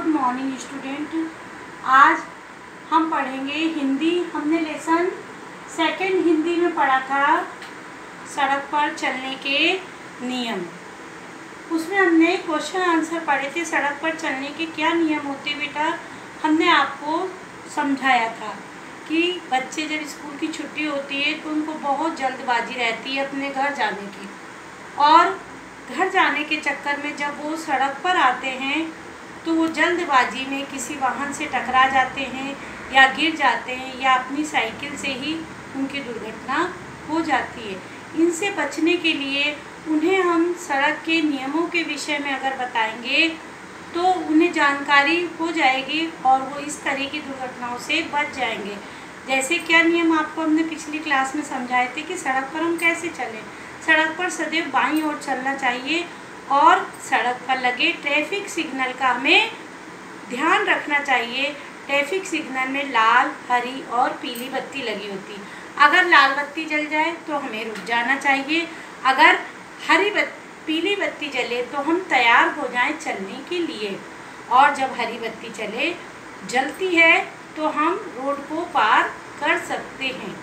Good morning student. आज हम पढ़ेंगे हिंदी। हमने लेसन सेकंड हिंदी में पढ़ा था सड़क पर चलने के नियम। उसमें हमने क्वेश्चन आंसर पढ़े थे। सड़क पर चलने के क्या नियम होते बेटा, हमने आपको समझाया था कि बच्चे जब स्कूल की छुट्टी होती है तो उनको बहुत जल्दबाजी रहती है अपने घर जाने की, और घर जाने के चक्कर में जब वो सड़क पर आते हैं तो वो जल्दबाजी में किसी वाहन से टकरा जाते हैं या गिर जाते हैं या अपनी साइकिल से ही उनकी दुर्घटना हो जाती है। इनसे बचने के लिए उन्हें हम सड़क के नियमों के विषय में अगर बताएंगे तो उन्हें जानकारी हो जाएगी और वो इस तरह की दुर्घटनाओं से बच जाएंगे। जैसे क्या नियम आपको हमने पिछली क्लास में समझाए थे कि सड़क पर हम कैसे चलें। सड़क पर सदैव बाईं ओर चलना चाहिए और सड़क पर लगे ट्रैफिक सिग्नल का हमें ध्यान रखना चाहिए। ट्रैफिक सिग्नल में लाल, हरी और पीली बत्ती लगी होती। अगर लाल बत्ती जल जाए तो हमें रुक जाना चाहिए। अगर पीली बत्ती जले तो हम तैयार हो जाएं चलने के लिए, और जब हरी बत्ती जलती है तो हम रोड को पार कर सकते हैं।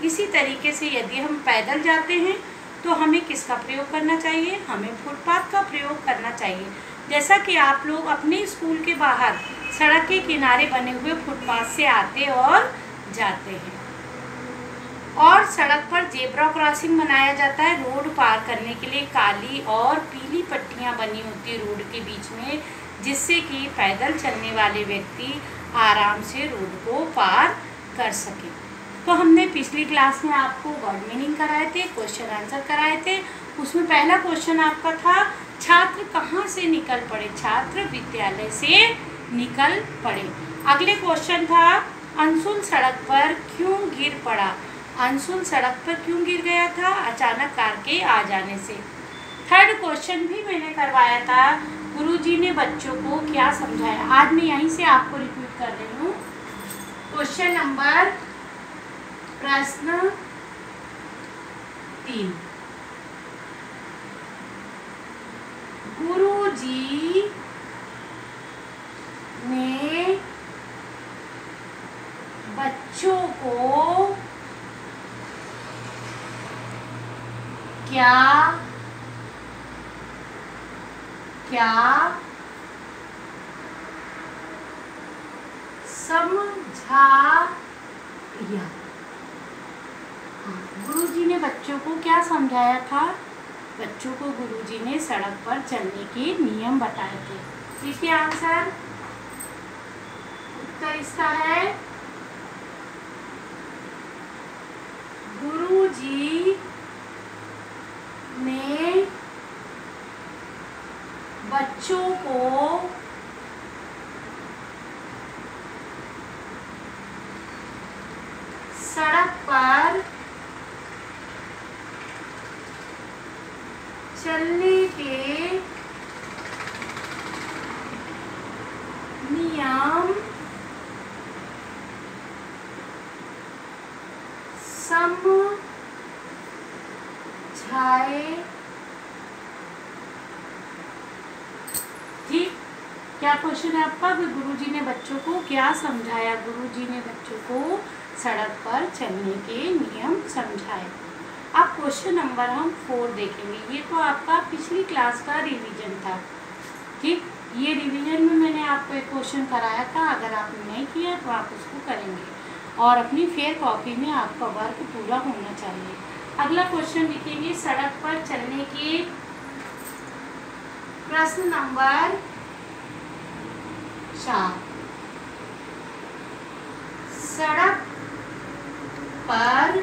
इसी तरीके से यदि हम पैदल जाते हैं तो हमें किसका प्रयोग करना चाहिए, हमें फुटपाथ का प्रयोग करना चाहिए। जैसा कि आप लोग अपने स्कूल के बाहर सड़क के किनारे बने हुए फुटपाथ से आते और जाते हैं। और सड़क पर जेब्रा क्रॉसिंग बनाया जाता है। रोड पार करने के लिए काली और पीली पट्टियां बनी होती है रोड के बीच में, जिससे कि पैदल चलने वाले व्यक्ति आराम से रोड को पार कर सके। तो हमने पिछली क्लास में आपको वर्ड मीनिंग कराए थे, क्वेश्चन आंसर कराए थे। उसमें पहला क्वेश्चन आपका था छात्र कहाँ से निकल पड़े। छात्र विद्यालय से निकल पड़े। अगले क्वेश्चन था अंशुल सड़क पर क्यों गिर पड़ा। अंशुल सड़क पर क्यों गिर गया था, अचानक कार के आ जाने से। थर्ड क्वेश्चन भी मैंने करवाया था, गुरुजी ने बच्चों को क्या समझाया। आज मैं यहीं से आपको रिपीट कर रही हूँ। क्वेश्चन नंबर प्रश्न 3, गुरुजी ने बच्चों को क्या समझाया। गुरुजी ने बच्चों को क्या समझाया था। बच्चों को गुरुजी ने सड़क पर चलने के नियम बताए थे। देखिए आंसर, उत्तर इसका है गुरुजी ने बच्चों को सड़क पर चलने के नियम समझाए। ठीक, क्या क्वेश्चन है आपका कि गुरुजी ने बच्चों को क्या समझाया। गुरुजी ने बच्चों को सड़क पर चलने के नियम समझाए। अब क्वेश्चन नंबर हम 4 देखेंगे। ये तो आपका पिछली क्लास का रिवीजन था। ठीक, ये रिवीजन में मैंने आपको एक क्वेश्चन कराया था। अगर आपने नहीं किया तो आप उसको करेंगे और अपनी फेयर कॉपी में आपका वर्क पूरा होना चाहिए। अगला क्वेश्चन लिखेंगे सड़क पर चलने के प्रश्न नंबर 4। सड़क पर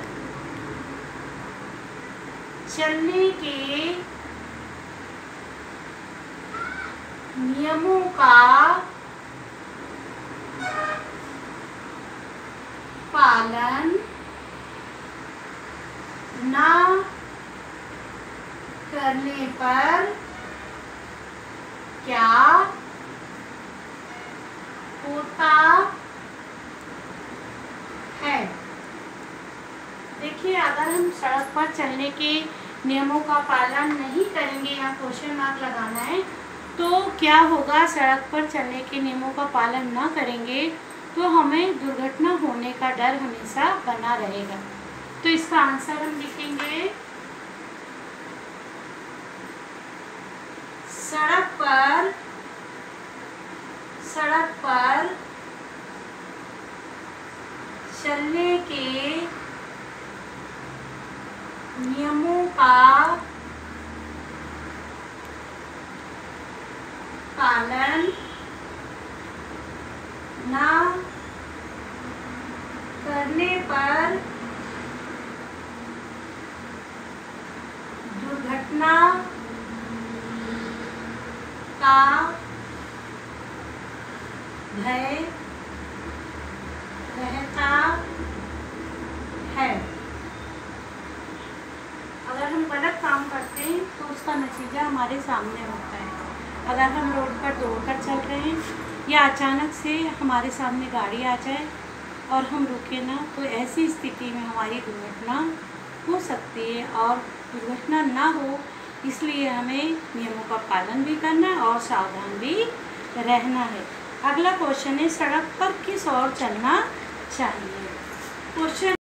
चलने के नियमों का पालन न करने पर क्या होता है। देखिए, अगर हम सड़क पर चलने के नियमों का पालन नहीं करेंगे, यहाँ क्वेश्चन मार्क लगाना है, तो क्या होगा, सड़क पर चलने के नियमों का पालन न करेंगे तो हमें दुर्घटना होने का डर हमेशा बना रहेगा। तो इसका आंसर हम लिखेंगे सड़क पर चलने के नियमों का पालन न करने पर दुर्घटना का भय रहता है। अगर हम गलत काम करते हैं तो उसका नतीजा हमारे सामने होता है। अगर हम रोड पर दौड़कर चल रहे हैं या अचानक से हमारे सामने गाड़ी आ जाए और हम रुके ना, तो ऐसी स्थिति में हमारी दुर्घटना हो सकती है। और दुर्घटना ना हो इसलिए हमें नियमों का पालन भी करना है और सावधान भी रहना है। अगला क्वेश्चन है, सड़क पर किस ओर चलना चाहिए। क्वेश्चन